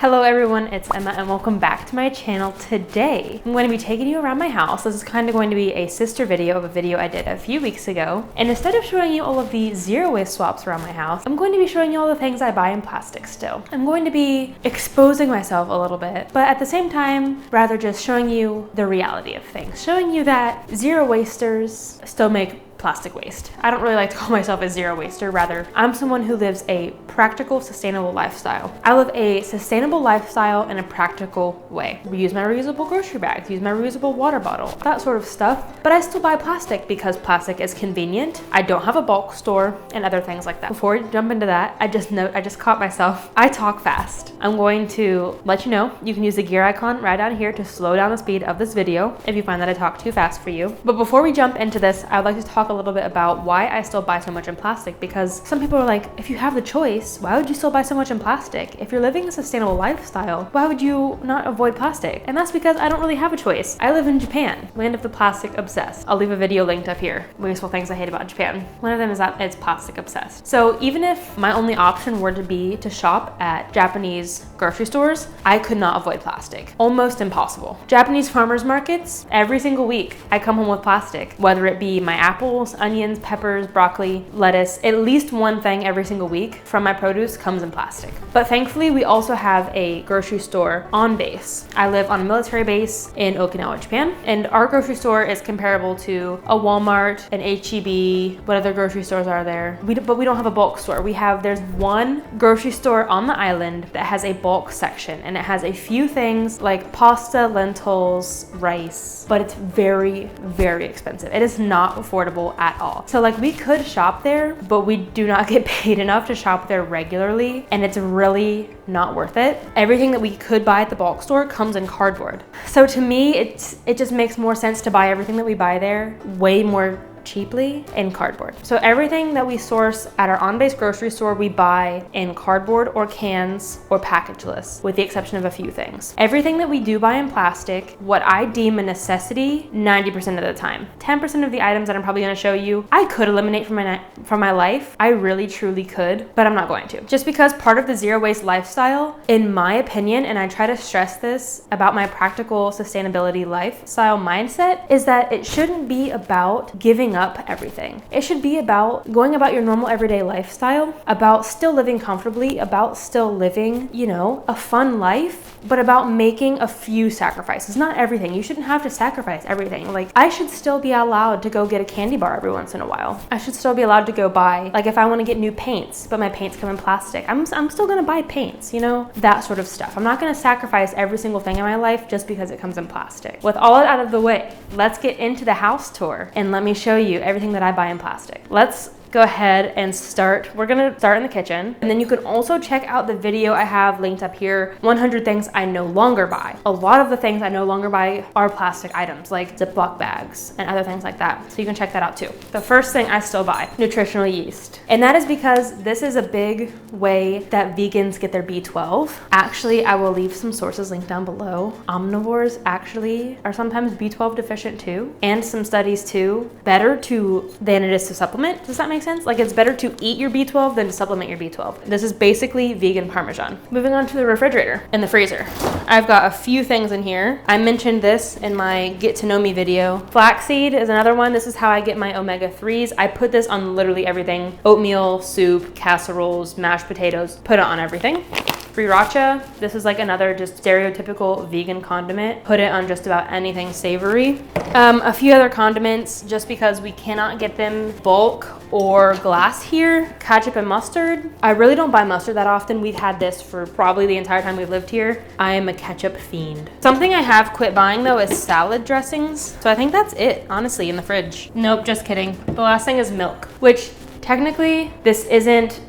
Hello everyone, it's Emma and welcome back to my channel. Today, I'm going to be taking you around my house. This is kind of going to be a sister video of a video I did a few weeks ago. And instead of showing you all of the zero waste swaps around my house, I'm going to be showing you all the things I buy in plastic still. I'm going to be exposing myself a little bit, but at the same time, rather just showing you the reality of things. Showing you that zero wasters still make plastic waste. I don't really like to call myself a zero waster. Rather, I'm someone who lives a practical, sustainable lifestyle. I live a sustainable lifestyle in a practical way. Use my reusable grocery bags, use my reusable water bottle, that sort of stuff. But I still buy plastic because plastic is convenient. I don't have a bulk store and other things like that. Before I jump into that, I just caught myself. I talk fast. I'm going to let you know, you can use the gear icon right down here to slow down the speed of this video if you find that I talk too fast for you. But before we jump into this, I would like to talk a little bit about why I still buy so much in plastic, because some people are like, if you have the choice, why would you still buy so much in plastic? If you're living a sustainable lifestyle, why would you not avoid plastic? And that's because I don't really have a choice. I live in Japan, land of the plastic obsessed. I'll leave a video linked up here. Wasteful things I hate about Japan. One of them is that it's plastic obsessed. So even if my only option were to be to shop at Japanese grocery stores, I could not avoid plastic. Almost impossible. Japanese farmers markets, every single week I come home with plastic, whether it be my apples, onions, peppers, broccoli, lettuce, at least one thing every single week from my produce comes in plastic. But thankfully, we also have a grocery store on base. I live on a military base in Okinawa, Japan, and our grocery store is comparable to a Walmart, an H-E-B, what other grocery stores are there? But we don't have a bulk store. There's one grocery store on the island that has a bulk section, and it has a few things like pasta, lentils, rice, but it's very, very expensive. It is not affordable at all. So like we could shop there, but we do not get paid enough to shop there regularly, and it's really not worth it. Everything that we could buy at the bulk store comes in cardboard. So to me, it just makes more sense to buy everything that we buy there way more cheaply in cardboard. So everything that we source at our on-base grocery store, we buy in cardboard or cans or packageless, with the exception of a few things. Everything that we do buy in plastic, what I deem a necessity 90% of the time. 10% of the items that I'm probably going to show you, I could eliminate from my life. I really truly could, but I'm not going to. Just because part of the zero waste lifestyle, in my opinion, and I try to stress this about my practical sustainability lifestyle mindset, is that it shouldn't be about giving up everything. It should be about going about your normal everyday lifestyle, about still living comfortably, about still living, a fun life, but about making a few sacrifices. Not everything. You shouldn't have to sacrifice everything. Like, I should still be allowed to go get a candy bar every once in a while. I should still be allowed to go buy, like if I want to get new paints, but my paints come in plastic, I'm still gonna buy paints, that sort of stuff. I'm not gonna sacrifice every single thing in my life just because it comes in plastic. With all that out of the way, let's get into the house tour and let me show you everything that I buy in plastic. Let's go ahead and start. We're gonna start in the kitchen, and then you can also check out the video I have linked up here, 100 things I no longer buy. A lot of the things I no longer buy are plastic items like Ziploc bags and other things like that. So you can check that out too. The first thing I still buy, nutritional yeast. And that is because this is a big way that vegans get their B12. Actually, I will leave some sources linked down below. Omnivores actually are sometimes B12 deficient too, and some studies too, better than it is to supplement. Does that make sense? Like, it's better to eat your B12 than to supplement your B12. This is basically vegan Parmesan. Moving on to the refrigerator and the freezer. I've got a few things in here. I mentioned this in my Get to Know Me video. Flaxseed is another one. This is how I get my omega-3s. I put this on literally everything. Oatmeal, soup, casseroles, mashed potatoes, put it on everything. Sriracha, this is like another just stereotypical vegan condiment. Put it on just about anything savory. A few other condiments, just because we cannot get them bulk or glass here. Ketchup and mustard. I really don't buy mustard that often. We've had this for probably the entire time we've lived here. I am a ketchup fiend. Something I have quit buying though is salad dressings. So I think that's it, honestly, in the fridge. Nope, just kidding. The last thing is milk, which technically this isn't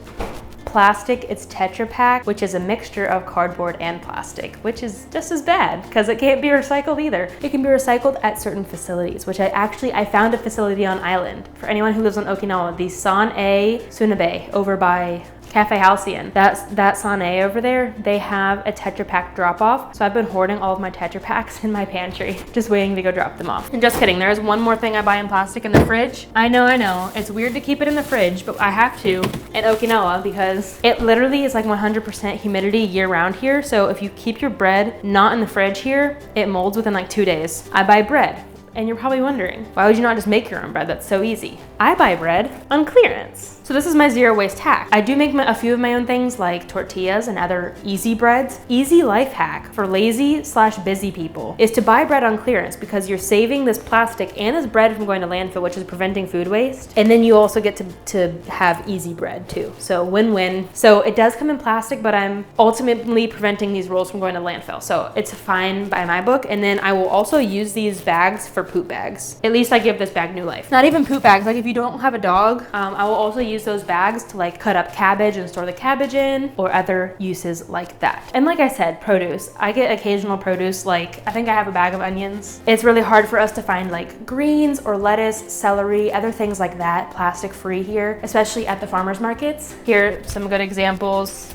plastic, it's Tetra Pak, which is a mixture of cardboard and plastic, which is just as bad because it can't be recycled either. It can be recycled at certain facilities, which I found a facility on island. For anyone who lives on Okinawa, the San-A Sunabe over by Cafe Halcyon. That Sané over there, they have a Tetra Pak drop off. So I've been hoarding all of my Tetra Paks in my pantry, just waiting to go drop them off. And just kidding, there's one more thing I buy in plastic in the fridge. I know, it's weird to keep it in the fridge, but I have to in Okinawa because it literally is like 100% humidity year round here. So if you keep your bread not in the fridge here, it molds within like 2 days. I buy bread. And you're probably wondering, why would you not just make your own bread? That's so easy. I buy bread on clearance. So this is my zero waste hack. I do make a few of my own things like tortillas and other easy breads. Easy life hack for lazy/busy people is to buy bread on clearance because you're saving this plastic and this bread from going to landfill, which is preventing food waste. And then you also get to have easy bread too. So win-win. So it does come in plastic, but I'm ultimately preventing these rolls from going to landfill. So it's fine by my book. And then I will also use these bags for poop bags. At least I give this bag new life. Not even poop bags. Like if you don't have a dog, I will also use those bags to like cut up cabbage and store the cabbage in, or other uses like that. And like I said, produce. I get occasional produce, like I think I have a bag of onions. It's really hard for us to find like greens or lettuce, celery, other things like that, plastic free here, especially at the farmers markets. Here are some good examples.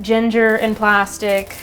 Ginger in plastic.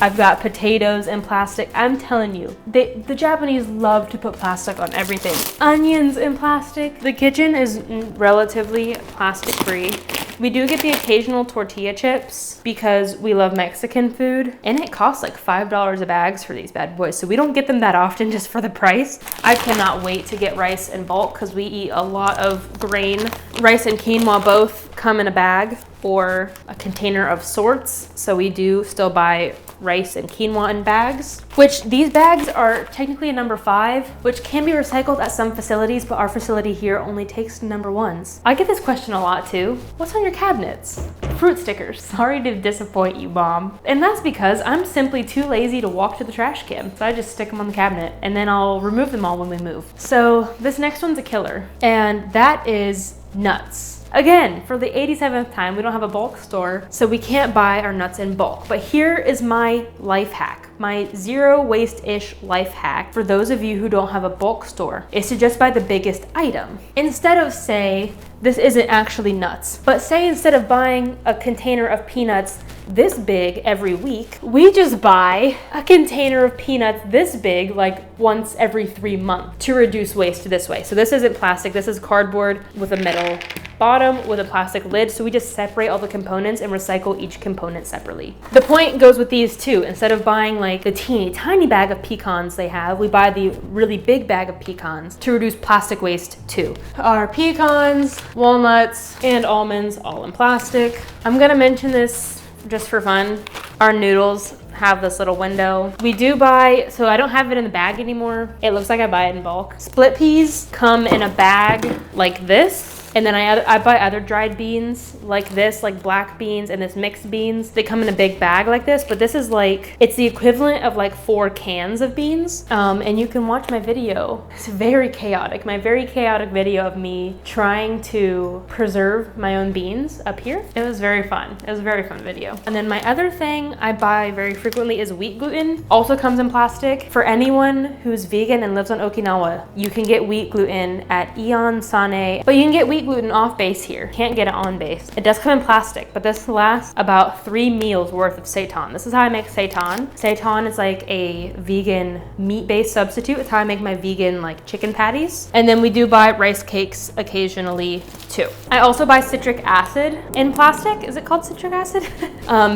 I've got potatoes in plastic. I'm telling you, the Japanese love to put plastic on everything. Onions in plastic. The kitchen is relatively plastic free. We do get the occasional tortilla chips because we love Mexican food, and it costs like $5 a bag for these bad boys. So we don't get them that often just for the price. I cannot wait to get rice in bulk because we eat a lot of grain. Rice and quinoa both come in a bag or a container of sorts. So we do still buy rice and quinoa in bags, which these bags are technically a number 5, which can be recycled at some facilities, but our facility here only takes number 1s. I get this question a lot too. What's on your cabinets? Fruit stickers. Sorry to disappoint you, Mom. And that's because I'm simply too lazy to walk to the trash can. So I just stick them on the cabinet and then I'll remove them all when we move. So this next one's a killer, and that is nuts. Again, for the 87th time, we don't have a bulk store, so we can't buy our nuts in bulk. But here is my life hack, my zero waste-ish life hack for those of you who don't have a bulk store, is to just buy the biggest item. Instead of, say, this isn't actually nuts, but say instead of buying a container of peanuts this big every week, we just buy a container of peanuts this big like once every 3 months to reduce waste this way. So this isn't plastic, this is cardboard with a metal bottom with a plastic lid. So we just separate all the components and recycle each component separately. The point goes with these too. Instead of buying like the teeny tiny bag of pecans they have, we buy the really big bag of pecans to reduce plastic waste too. Our pecans, walnuts, and almonds all in plastic. I'm gonna mention this just for fun. Our noodles have this little window. We do buy, so I don't have it in the bag anymore. It looks like I buy it in bulk. Split peas come in a bag like this. And then I buy other dried beans like this, like black beans and this mixed beans. They come in a big bag like this, but this is like, it's the equivalent of like 4 cans of beans. And you can watch my video. It's very chaotic. My very chaotic video of me trying to preserve my own beans up here. It was very fun. It was a very fun video. And then my other thing I buy very frequently is wheat gluten. Also comes in plastic. For anyone who's vegan and lives on Okinawa, you can get wheat gluten at Aeon Sané, but you can get wheat gluten off base here. Can't get it on base. It does come in plastic, but this lasts about 3 meals worth of seitan. This is how I make seitan. Seitan is like a vegan meat-based substitute. It's how I make my vegan like chicken patties. And then we do buy rice cakes occasionally too. I also buy citric acid in plastic. Is it called citric acid?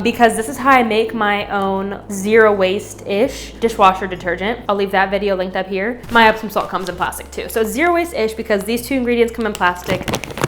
Because this is how I make my own zero waste-ish dishwasher detergent. I'll leave that video linked up here. My Epsom salt comes in plastic too. So it's zero waste-ish because these 2 ingredients come in plastic.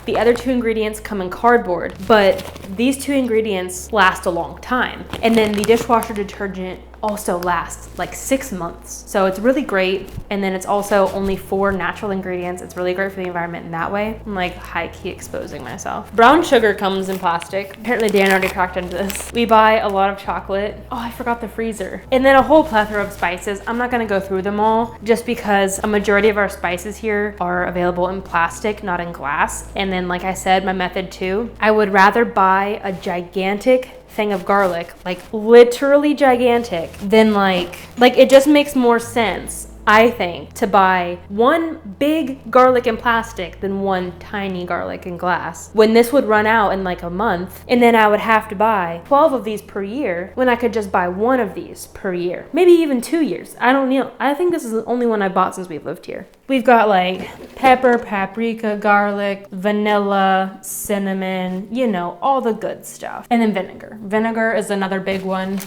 The other 2 ingredients come in cardboard, but these 2 ingredients last a long time. And then the dishwasher detergent also lasts like 6 months. So it's really great. And then it's also only 4 natural ingredients. It's really great for the environment in that way. I'm like high-key exposing myself. Brown sugar comes in plastic. Apparently Dan already cracked into this. We buy a lot of chocolate. Oh, I forgot the freezer. And then a whole plethora of spices. I'm not gonna go through them all just because a majority of our spices here are available in plastic, not in glass. And then like I said, my method too, I would rather buy a gigantic thing of garlic, like literally gigantic, then like it just makes more sense. I think, to buy one big garlic in plastic than one tiny garlic in glass, when this would run out in like a month, and then I would have to buy 12 of these per year when I could just buy one of these per year. Maybe even 2 years. I don't know. I think this is the only one I bought since we've lived here. We've got like pepper, paprika, garlic, vanilla, cinnamon, you know, all the good stuff. And then vinegar. Vinegar is another big one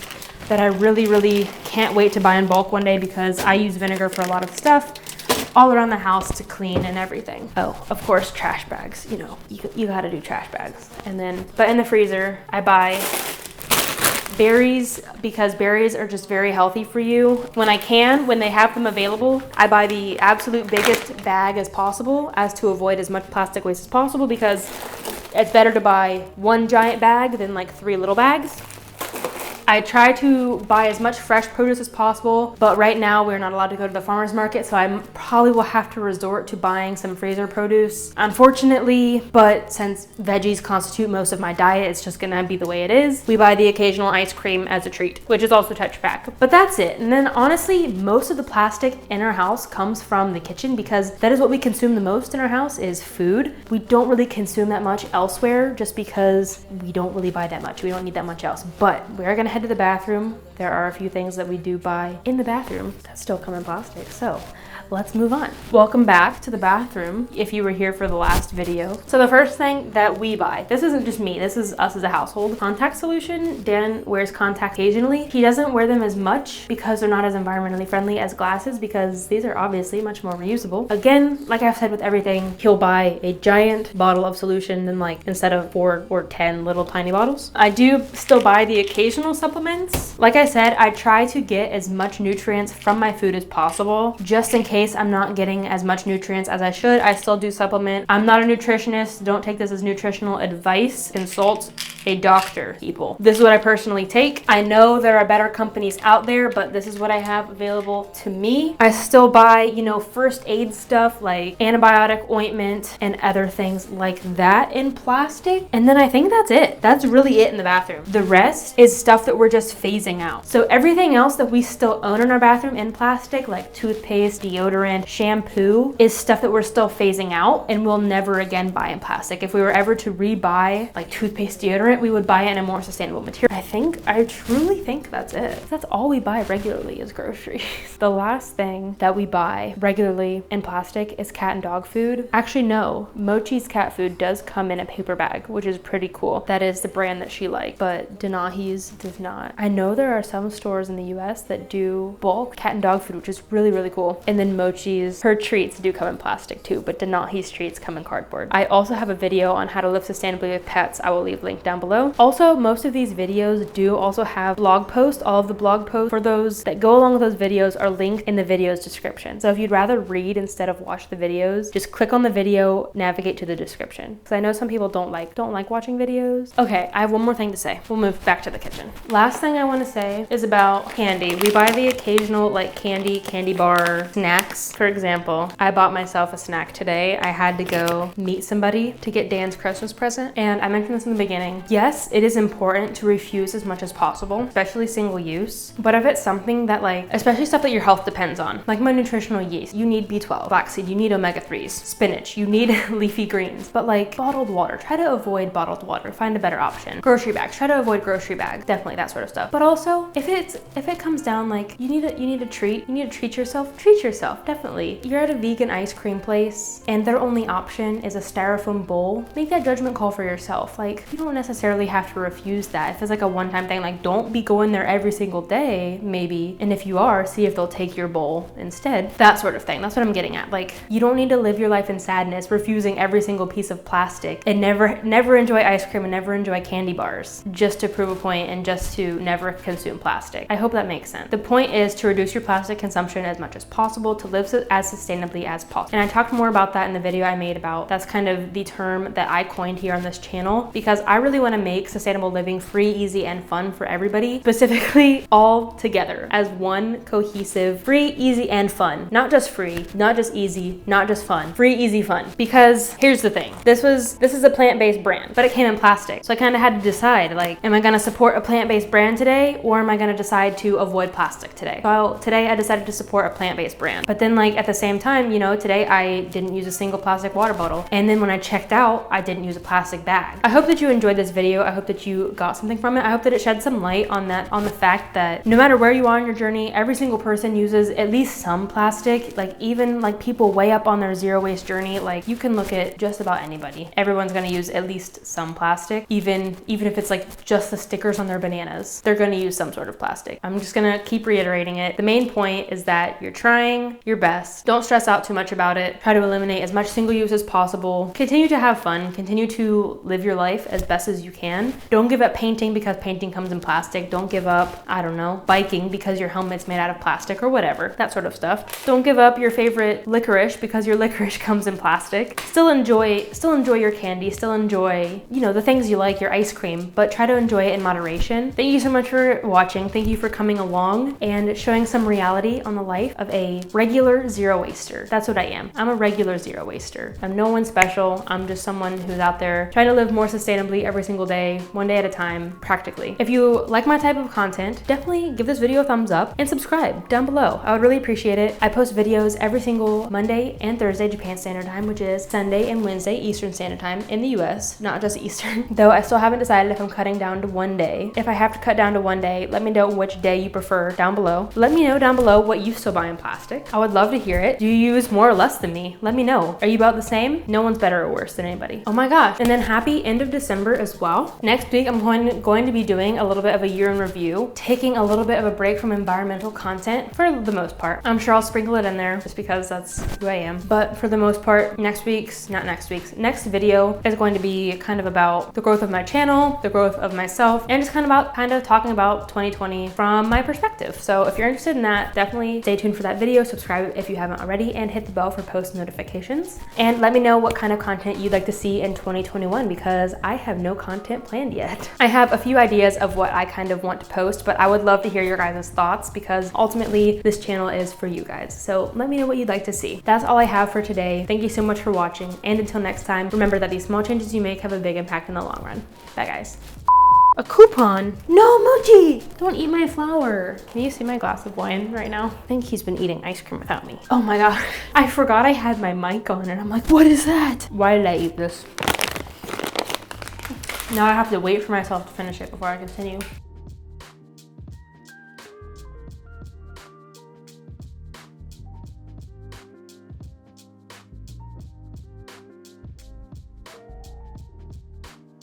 that I really can't wait to buy in bulk one day, because I use vinegar for a lot of stuff all around the house to clean and everything. Oh, of course, trash bags. You know, you gotta do trash bags. And then, but in the freezer, I buy berries, because berries are just very healthy for you. When they have them available, I buy the absolute biggest bag as possible, as to avoid as much plastic waste as possible, because it's better to buy one giant bag than like 3 little bags. I try to buy as much fresh produce as possible, but right now we're not allowed to go to the farmer's market, so I probably will have to resort to buying some freezer produce, unfortunately. But since veggies constitute most of my diet, it's just gonna be the way it is. We buy the occasional ice cream as a treat, which is also Tetra Pak. But that's it. And then honestly, most of the plastic in our house comes from the kitchen, because that is what we consume the most in our house, is food. We don't really consume that much elsewhere, just because we don't really buy that much. We don't need that much else. But we're gonna head to the bathroom. There are a few things that we do buy in the bathroom that still come in plastic, so let's move on. Welcome back to the bathroom, if you were here for the last video. So the first thing that we buy, this isn't just me, this is us as a household, contact solution. Dan wears contacts occasionally. He doesn't wear them as much because they're not as environmentally friendly as glasses, because these are obviously much more reusable. Again, like I've said with everything, he'll buy a giant bottle of solution than like, instead of 4 or 10 little tiny bottles. I do still buy the occasional supplements. Like I said, I try to get as much nutrients from my food as possible, just in case I'm not getting as much nutrients as I should. I still do supplement. I'm not a nutritionist. Don't take this as nutritional advice. Consult a doctor, people. This is what I personally take. I know there are better companies out there, but this is what I have available to me. I still buy, you know, first aid stuff like antibiotic ointment and other things like that in plastic. And then I think that's it. That's really it in the bathroom. The rest is stuff that we're just phasing out. So everything else that we still own in our bathroom in plastic, like toothpaste, deodorant, shampoo, is stuff that we're still phasing out and we'll never again buy in plastic. If we were ever to rebuy like toothpaste, deodorant, we would buy it in a more sustainable material. I truly think that's it. That's all we buy regularly is groceries. The last thing that we buy regularly in plastic is cat and dog food. Actually, no, Mochi's cat food does come in a paper bag, which is pretty cool. That is the brand that she likes, but Denahi's does not. I know there are some stores in the US that do bulk cat and dog food, which is really cool. And then Mochi's, her treats do come in plastic too, but Denahi's treats come in cardboard. I also have a video on how to live sustainably with pets. I will leave a link down below. Also, most of these videos do also have blog posts. All of the blog posts for those that go along with those videos are linked in the video's description. So if you'd rather read instead of watch the videos, just click on the video, navigate to the description. Because I know some people don't like watching videos. Okay, I have one more thing to say. We'll move back to the kitchen. Last thing I want to say is about candy. We buy the occasional like candy bar snacks. For example, I bought myself a snack today. I had to go meet somebody to get Dan's Christmas present. And I mentioned this in the beginning. Yes, it is important to refuse as much as possible, especially single use. But if it's something that like, especially stuff that your health depends on, like my nutritional yeast, you need B12, flaxseed, you need omega-3s, spinach, you need leafy greens. But like bottled water, try to avoid bottled water, find a better option. Grocery bags, try to avoid grocery bags, definitely that sort of stuff. But also, if it comes down like you need a treat, you need to treat yourself, definitely. You're at a vegan ice cream place and their only option is a styrofoam bowl, make that judgment call for yourself. Like, you don't necessarily have to refuse that. If it's like a one-time thing, like don't be going there every single day, maybe. And if you are, see if they'll take your bowl instead. That sort of thing. That's what I'm getting at. Like, you don't need to live your life in sadness, refusing every single piece of plastic and never enjoy ice cream and never enjoy candy bars just to prove a point and just to never consume plastic. I hope that makes sense. The point is to reduce your plastic consumption as much as possible, to live as sustainably as possible. And I talked more about that in the video I made about, that's kind of the term that I coined here on this channel, because I really want to make sustainable living free, easy, and fun for everybody, specifically all together as one cohesive, free, easy, and fun. Not just free, not just easy, not just fun. Free, easy, fun. Because here's the thing. This is a plant-based brand, but it came in plastic. So I kind of had to decide, like, am I going to support a plant-based brand today, or am I going to decide to avoid plastic today? So today I decided to support a plant-based brand. But then like at the same time, you know, today I didn't use a single plastic water bottle. And then when I checked out, I didn't use a plastic bag. I hope that you enjoyed this video. I hope that you got something from it. I hope that it shed some light on the fact that no matter where you are on your journey, every single person uses at least some plastic. Like even like people way up on their zero waste journey, like you can look at just about anybody. Everyone's gonna use at least some plastic, even if it's like just the stickers on their bananas, they're gonna use some sort of plastic. I'm just gonna keep reiterating it. The main point is that you're trying your best. Don't stress out too much about it. Try to eliminate as much single use as possible. Continue to have fun. Continue to live your life as best as you can. Don't give up painting because painting comes in plastic. Don't give up, I don't know, biking because your helmet's made out of plastic or whatever, that sort of stuff. Don't give up your favorite licorice because your licorice comes in plastic. Still enjoy your candy. Still enjoy, you know, the things you like, your ice cream, but try to enjoy it in moderation. Thank you so much for watching. Thank you for coming along and showing some reality on the life of a regular zero waster. That's what I am. I'm a regular zero waster. I'm no one special. I'm just someone who's out there trying to live more sustainably every single day, one day at a time, practically. If you like my type of content, definitely give this video a thumbs up and subscribe down below. I would really appreciate it. I post videos every single Monday and Thursday Japan Standard Time, which is Sunday and Wednesday Eastern Standard Time in the US, not just Eastern. Though I still haven't decided if I'm cutting down to one day. If I have to cut down to one day, let me know which day you prefer down below. Let me know down below what you still buy in plastic. I would love to hear it. Do you use more or less than me? Let me know. Are you about the same? No one's better or worse than anybody. Oh my gosh. And then happy end of December as well. Next week, I'm going to be doing a little bit of a year in review, taking a little bit of a break from environmental content for the most part. I'm sure I'll sprinkle it in there just because that's who I am. But for the most part, next next video is going to be kind of about the growth of my channel, the growth of myself, and just kind of talking about 2020 from my perspective. So if you're interested in that, definitely stay tuned for that video, subscribe if you haven't already, and hit the bell for post notifications. And let me know what kind of content you'd like to see in 2021 because I have no content planned yet. I have a few ideas of what I kind of want to post, but I would love to hear your guys' thoughts because ultimately this channel is for you guys. So let me know what you'd like to see. That's all I have for today. Thank you so much for watching. And until next time, remember that these small changes you make have a big impact in the long run. Bye guys. A coupon? No, Mochi! Don't eat my flower. Can you see my glass of wine right now? I think he's been eating ice cream without me. Oh my god. I forgot I had my mic on and I'm like, what is that? Why did I eat this? Now I have to wait for myself to finish it before I continue.